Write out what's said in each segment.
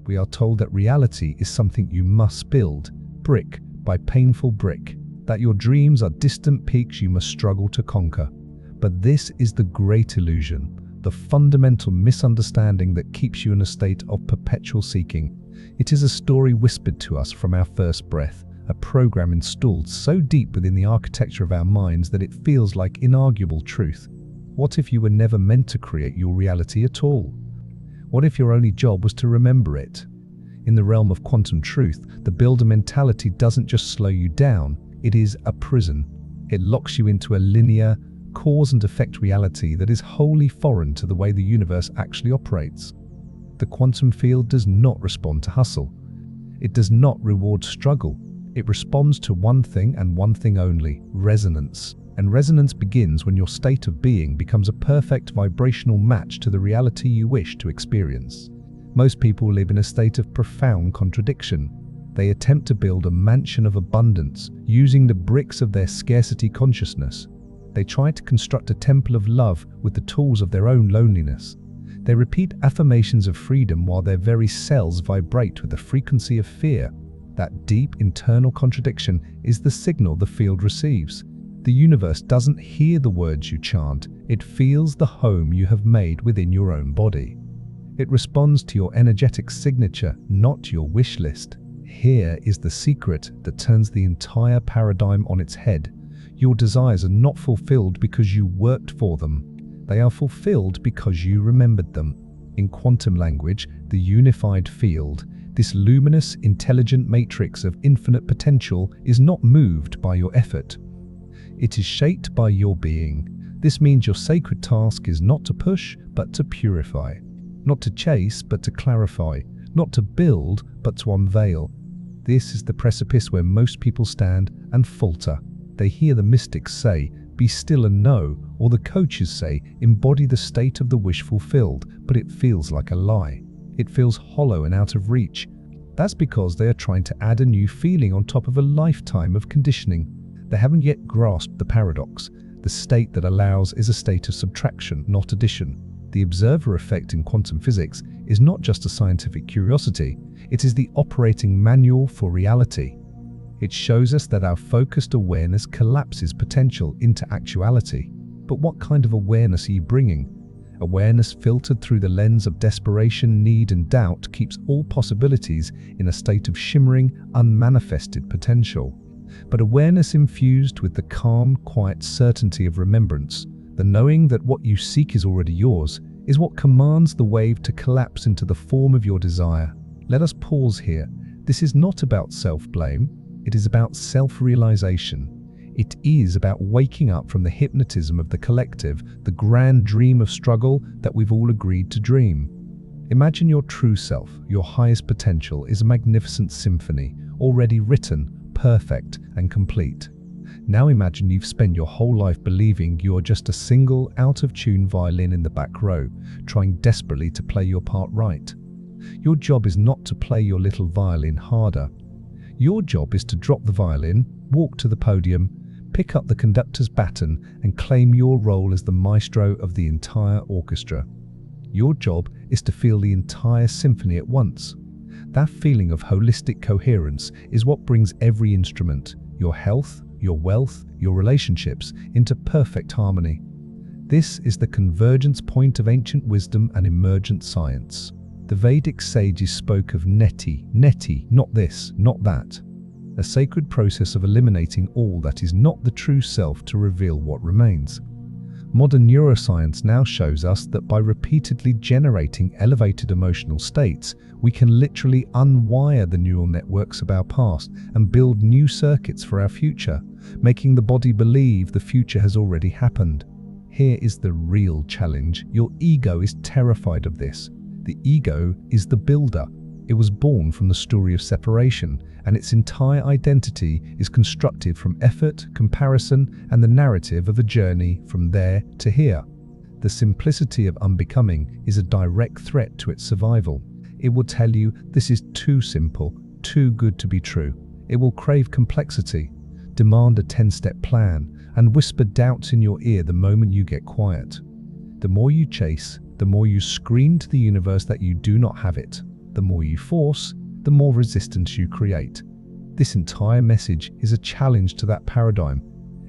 We are told that reality is something you must build, brick by painful brick, that your dreams are distant peaks you must struggle to conquer. But this is the great illusion, the fundamental misunderstanding that keeps you in a state of perpetual seeking. It is a story whispered to us from our first breath, a program installed so deep within the architecture of our minds that it feels like inarguable truth. What if you were never meant to create your reality at all? What if your only job was to remember it? In the realm of quantum truth, the builder mentality doesn't just slow you down, it is a prison. It locks you into a linear, cause and effect reality that is wholly foreign to the way the universe actually operates. The quantum field does not respond to hustle. It does not reward struggle. It responds to one thing and one thing only: resonance. And resonance begins when your state of being becomes a perfect vibrational match to the reality you wish to experience. Most people live in a state of profound contradiction. They attempt to build a mansion of abundance using the bricks of their scarcity consciousness. They try to construct a temple of love with the tools of their own loneliness. They repeat affirmations of freedom while their very cells vibrate with the frequency of fear. That deep internal contradiction is the signal the field receives. The universe doesn't hear the words you chant, it feels the home you have made within your own body. It responds to your energetic signature, not your wish list. Here is the secret that turns the entire paradigm on its head. Your desires are not fulfilled because you worked for them. They are fulfilled because you remembered them. In quantum language, the unified field, this luminous, intelligent matrix of infinite potential, is not moved by your effort. It is shaped by your being. This means your sacred task is not to push, but to purify. Not to chase, but to clarify. Not to build, but to unveil. This is the precipice where most people stand and falter. They hear the mystics say, "Be still and know," or the coaches say, "Embody the state of the wish fulfilled," but it feels like a lie. It feels hollow and out of reach. That's because they are trying to add a new feeling on top of a lifetime of conditioning. They haven't yet grasped the paradox. The state that allows is a state of subtraction, not addition. The observer effect in quantum physics is not just a scientific curiosity, it is the operating manual for reality. It shows us that our focused awareness collapses potential into actuality. But what kind of awareness are you bringing? Awareness filtered through the lens of desperation, need, and doubt keeps all possibilities in a state of shimmering, unmanifested potential. But awareness infused with the calm, quiet certainty of remembrance, the knowing that what you seek is already yours, is what commands the wave to collapse into the form of your desire. Let us pause here. This is not about self-blame. It is about self-realization. It is about waking up from the hypnotism of the collective, the grand dream of struggle that we've all agreed to dream. Imagine your true self, your highest potential, is a magnificent symphony, already written, perfect and complete. Now imagine you've spent your whole life believing you are just a single, out-of-tune violin in the back row, trying desperately to play your part right. Your job is not to play your little violin harder. Your job is to drop the violin, walk to the podium, pick up the conductor's baton, and claim your role as the maestro of the entire orchestra. Your job is to feel the entire symphony at once. That feeling of holistic coherence is what brings every instrument, your health, your wealth, your relationships, into perfect harmony. This is the convergence point of ancient wisdom and emergent science. The Vedic sages spoke of neti, not this, not that. A sacred process of eliminating all that is not the true self to reveal what remains. Modern neuroscience now shows us that by repeatedly generating elevated emotional states, we can literally unwire the neural networks of our past and build new circuits for our future, making the body believe the future has already happened. Here is the real challenge. Your ego is terrified of this. The ego is the builder. It was born from the story of separation, and its entire identity is constructed from effort, comparison, and the narrative of a journey from there to here. The simplicity of unbecoming is a direct threat to its survival. It will tell you this is too simple, too good to be true. It will crave complexity, demand a 10-step plan, and whisper doubts in your ear the moment you get quiet. The more you chase, the more you scream to the universe that you do not have it. The more you force, the more resistance you create. This entire message is a challenge to that paradigm.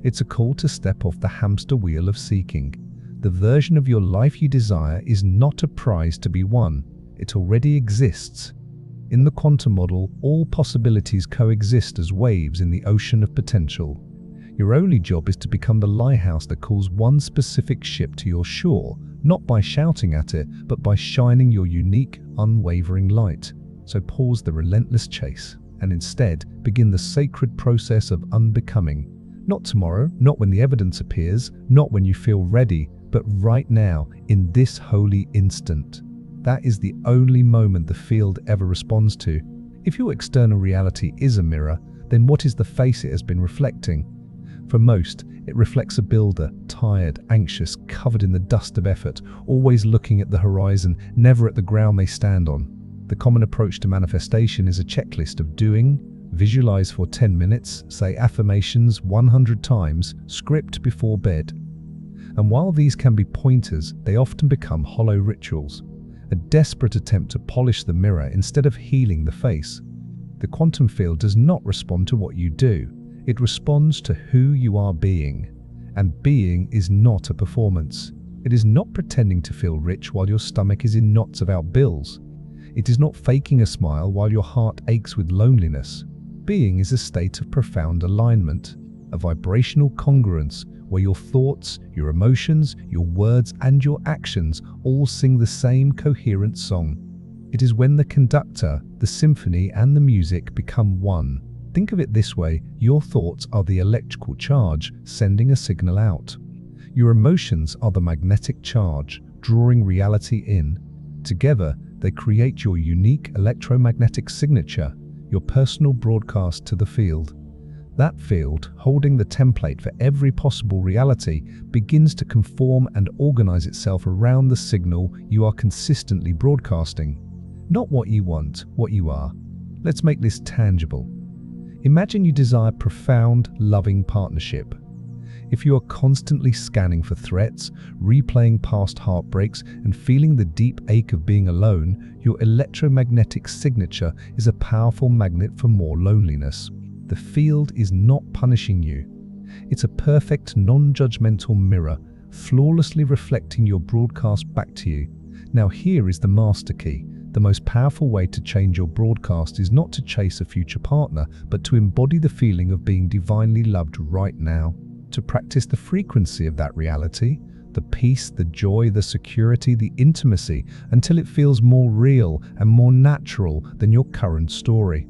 It's a call to step off the hamster wheel of seeking. The version of your life you desire is not a prize to be won. It already exists. In the quantum model, all possibilities coexist as waves in the ocean of potential. Your only job is to become the lighthouse that calls one specific ship to your shore, not by shouting at it, but by shining your unique, unwavering light. So pause the relentless chase, and instead begin the sacred process of unbecoming. Not tomorrow, not when the evidence appears, not when you feel ready, but right now, in this holy instant. That is the only moment the field ever responds to. If your external reality is a mirror, then what is the face it has been reflecting? For most, it reflects a builder, tired, anxious, covered in the dust of effort, always looking at the horizon, never at the ground they stand on. The common approach to manifestation is a checklist of doing, visualize for 10 minutes, say affirmations 100 times, script before bed. And while these can be pointers, they often become hollow rituals, a desperate attempt to polish the mirror instead of healing the face. The quantum field does not respond to what you do. It responds to who you are being. And being is not a performance. It is not pretending to feel rich while your stomach is in knots about bills. It is not faking a smile while your heart aches with loneliness. Being is a state of profound alignment, a vibrational congruence where your thoughts, your emotions, your words, and your actions all sing the same coherent song. It is when the conductor, the symphony, and the music become one. Think of it this way: your thoughts are the electrical charge sending a signal out. Your emotions are the magnetic charge drawing reality in. Together, they create your unique electromagnetic signature, your personal broadcast to the field. That field, holding the template for every possible reality, begins to conform and organize itself around the signal you are consistently broadcasting. Not what you want, what you are. Let's make this tangible. Imagine you desire profound, loving partnership. If you are constantly scanning for threats, replaying past heartbreaks, and feeling the deep ache of being alone, your electromagnetic signature is a powerful magnet for more loneliness. The field is not punishing you. It's a perfect, non-judgmental mirror, flawlessly reflecting your broadcast back to you. Now here is the master key. The most powerful way to change your broadcast is not to chase a future partner, but to embody the feeling of being divinely loved right now. To practice the frequency of that reality, the peace, the joy, the security, the intimacy, until it feels more real and more natural than your current story.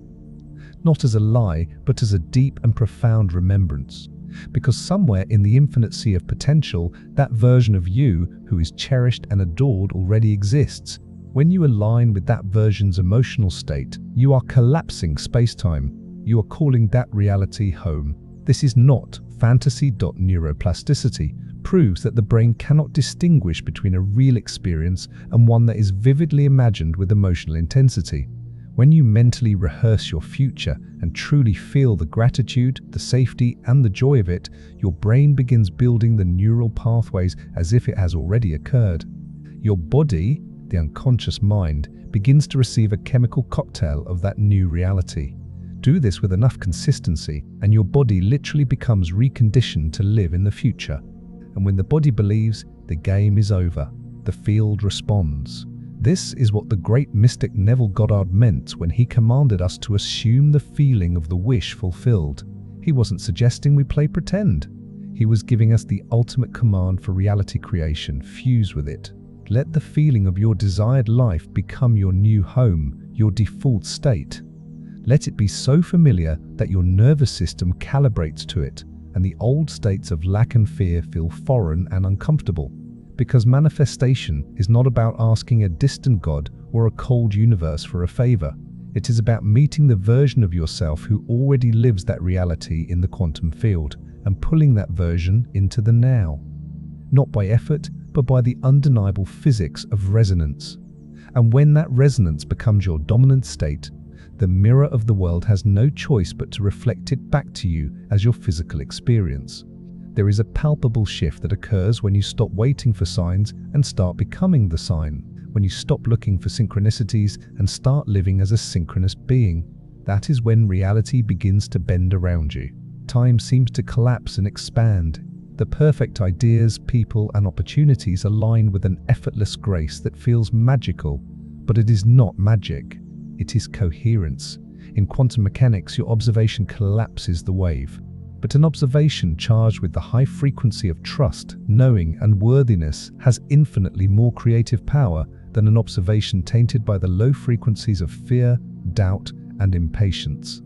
Not as a lie, but as a deep and profound remembrance. Because somewhere in the infinite sea of potential, that version of you who is cherished and adored already exists. When you align with that version's emotional state, you are collapsing space-time. You are calling that reality home. This is not fantasy. Neuroplasticity proves that the brain cannot distinguish between a real experience and one that is vividly imagined with emotional intensity. When you mentally rehearse your future and truly feel the gratitude, the safety, and the joy of it, your brain begins building the neural pathways as if it has already occurred. Your body, the unconscious mind, begins to receive a chemical cocktail of that new reality. Do this with enough consistency, and your body literally becomes reconditioned to live in the future. And when the body believes, the game is over. The field responds. This is what the great mystic Neville Goddard meant when he commanded us to assume the feeling of the wish fulfilled. He wasn't suggesting we play pretend. He was giving us the ultimate command for reality creation. Fuse with it. Let the feeling of your desired life become your new home, your default state. Let it be so familiar that your nervous system calibrates to it, and the old states of lack and fear feel foreign and uncomfortable. Because manifestation is not about asking a distant God or a cold universe for a favor. It is about meeting the version of yourself who already lives that reality in the quantum field and pulling that version into the now. Not by effort, but by the undeniable physics of resonance. And when that resonance becomes your dominant state, the mirror of the world has no choice but to reflect it back to you as your physical experience. There is a palpable shift that occurs when you stop waiting for signs and start becoming the sign. when you stop looking for synchronicities and start living as a synchronous being. That is when reality begins to bend around you. Time seems to collapse and expand. The perfect ideas, people, and opportunities align with an effortless grace that feels magical, but it is not magic. It is coherence. In quantum mechanics, your observation collapses the wave. But an observation charged with the high frequency of trust, knowing, and worthiness has infinitely more creative power than an observation tainted by the low frequencies of fear, doubt, and impatience.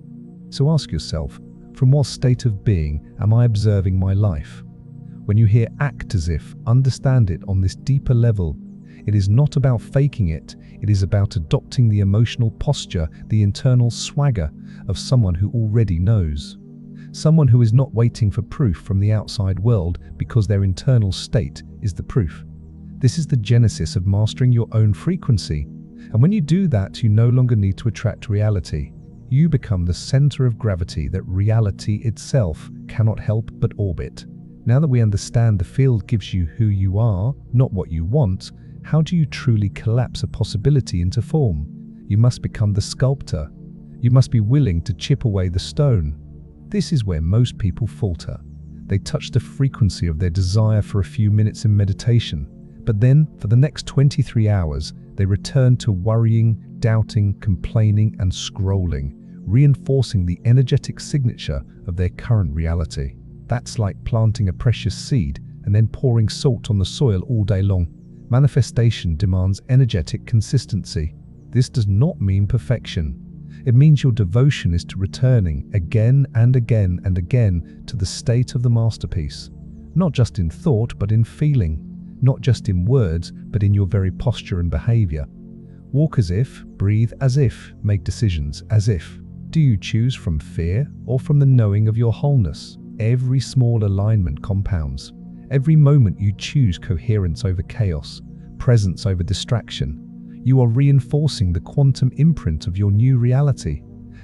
So ask yourself, from what state of being am I observing my life? When you hear act as if, understand it on this deeper level, it is not about faking it, it is about adopting the emotional posture, the internal swagger of someone who already knows. Someone who is not waiting for proof from the outside world because their internal state is the proof. This is the genesis of mastering your own frequency. And when you do that, you no longer need to attract reality. You become the center of gravity that reality itself cannot help but orbit. Now that we understand the field gives you who you are, not what you want, how do you truly collapse a possibility into form? You must become the sculptor. You must be willing to chip away the stone. This is where most people falter. They touch the frequency of their desire for a few minutes in meditation, but then for the next 23 hours, they return to worrying, doubting, complaining, and scrolling, reinforcing the energetic signature of their current reality. That's like planting a precious seed and then pouring salt on the soil all day long. Manifestation demands energetic consistency. This does not mean perfection. It means your devotion is to returning again and again and again to the state of the masterpiece. Not just in thought, but in feeling. Not just in words, but in your very posture and behavior. Walk as if, breathe as if, make decisions as if. Do you choose from fear or from the knowing of your wholeness? Every small alignment compounds. Every moment you choose coherence over chaos, presence over distraction, you are reinforcing the quantum imprint of your new reality.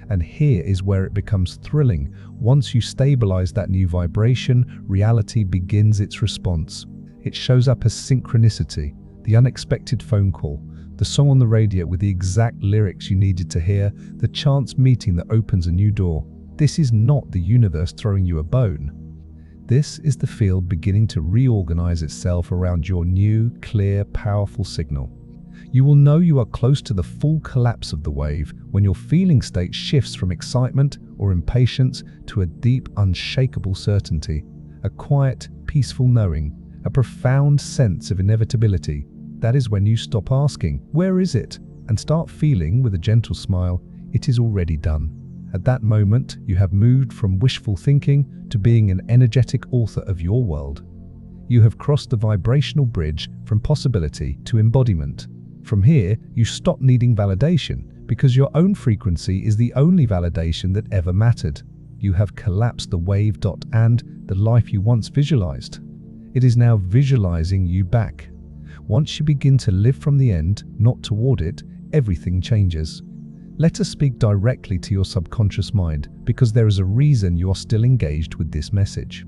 And here is where it becomes thrilling. Once you stabilize that new vibration, reality begins its response. It shows up as synchronicity, the unexpected phone call, the song on the radio with the exact lyrics you needed to hear, the chance meeting that opens a new door. This is not the universe throwing you a bone. This is the field beginning to reorganize itself around your new, clear, powerful signal. You will know you are close to the full collapse of the wave when your feeling state shifts from excitement or impatience to a deep, unshakable certainty, a quiet, peaceful knowing, a profound sense of inevitability. That is when you stop asking, "Where is it?" and start feeling, with a gentle smile, it is already done. At that moment, you have moved from wishful thinking to being an energetic author of your world. You have crossed the vibrational bridge from possibility to embodiment. From here, you stop needing validation because your own frequency is the only validation that ever mattered. You have collapsed the wave. And the life you once visualized. It is now visualizing you back. Once you begin to live from the end, not toward it, everything changes. Let us speak directly to your subconscious mind because there is a reason you are still engaged with this message.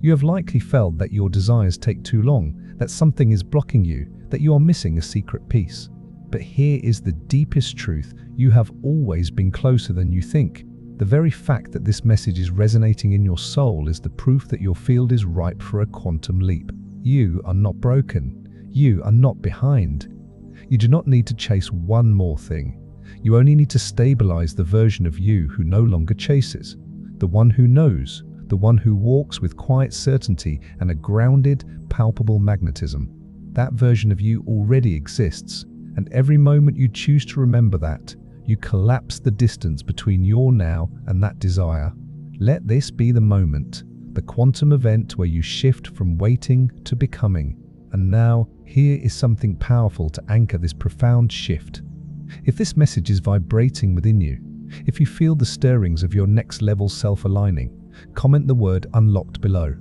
You have likely felt that your desires take too long, that something is blocking you, that you are missing a secret piece. But here is the deepest truth: you have always been closer than you think. The very fact that this message is resonating in your soul is the proof that your field is ripe for a quantum leap. You are not broken. You are not behind. You do not need to chase one more thing. You only need to stabilize the version of you who no longer chases, the one who knows, the one who walks with quiet certainty and a grounded, palpable magnetism. That version of you already exists, and every moment you choose to remember that, you collapse the distance between your now and that desire. Let this be the moment, the quantum event where you shift from waiting to becoming. And now, here is something powerful to anchor this profound shift. If this message is vibrating within you, if you feel the stirrings of your next level self-aligning, comment the word unlocked below.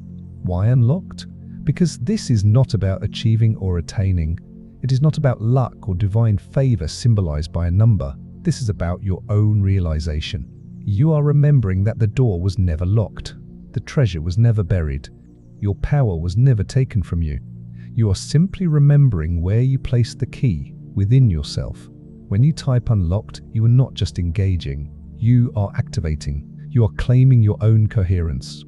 Why unlocked? Because this is not about achieving or attaining. It is not about luck or divine favor symbolized by a number. This is about your own realization. You are remembering that the door was never locked. The treasure was never buried. Your power was never taken from you. You are simply remembering where you placed the key, within yourself. When you type unlocked, you are not just engaging, you are activating. You are claiming your own coherence.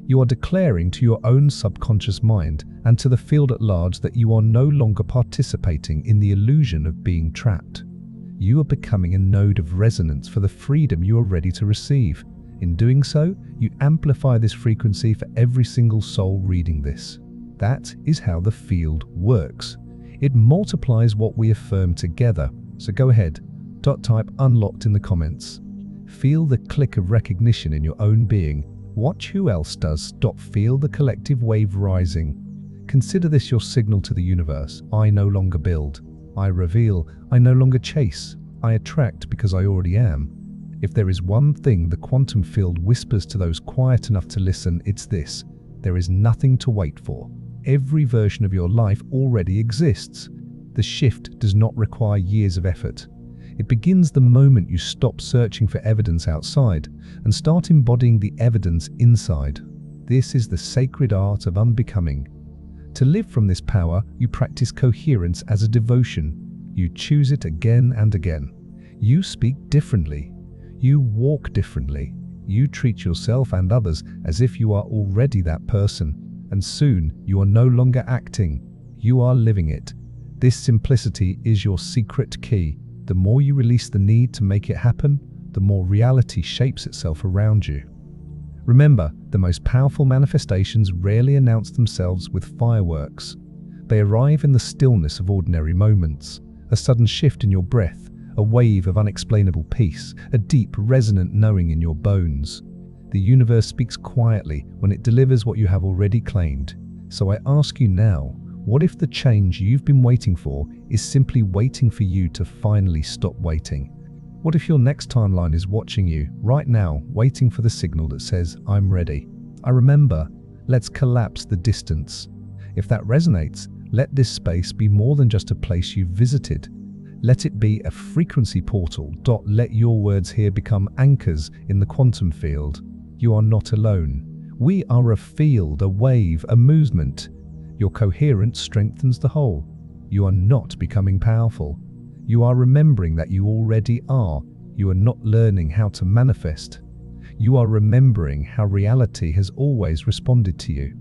You are declaring to your own subconscious mind and to the field at large that you are no longer participating in the illusion of being trapped. You are becoming a node of resonance for the freedom you are ready to receive. In doing so, you amplify this frequency for every single soul reading this. That is how the field works. It multiplies what we affirm together. So go ahead, type unlocked in the comments. Feel the click of recognition in your own being. Watch who else does. Feel the collective wave rising. Consider this your signal to the universe. I no longer build. I reveal. I no longer chase. I attract because I already am. If there is one thing the quantum field whispers to those quiet enough to listen, it's this: there is nothing to wait for. Every version of your life already exists. The shift does not require years of effort. It begins the moment you stop searching for evidence outside and start embodying the evidence inside. This is the sacred art of unbecoming. To live from this power, you practice coherence as a devotion. You choose it again and again. You speak differently. You walk differently. You treat yourself and others as if you are already that person. And soon, you are no longer acting. You are living it. This simplicity is your secret key. The more you release the need to make it happen, the more reality shapes itself around you. Remember, the most powerful manifestations rarely announce themselves with fireworks. They arrive in the stillness of ordinary moments, a sudden shift in your breath, a wave of unexplainable peace, a deep, resonant knowing in your bones. The universe speaks quietly when it delivers what you have already claimed. So I ask you now, what if the change you've been waiting for is simply waiting for you to finally stop waiting? What if your next timeline is watching you right now, waiting for the signal that says, I'm ready? I remember, let's collapse the distance. If that resonates, let this space be more than just a place you've visited. Let it be a frequency portal. Let your words here become anchors in the quantum field. You are not alone. We are a field, a wave, a movement. Your coherence strengthens the whole. You are not becoming powerful. You are remembering that you already are. You are not learning how to manifest. You are remembering how reality has always responded to you.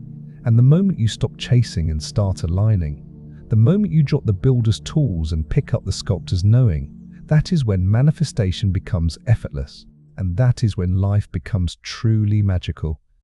And the moment you stop chasing and start aligning, the moment you drop the builder's tools and pick up the sculptor's knowing, that is when manifestation becomes effortless. And that is when life becomes truly magical.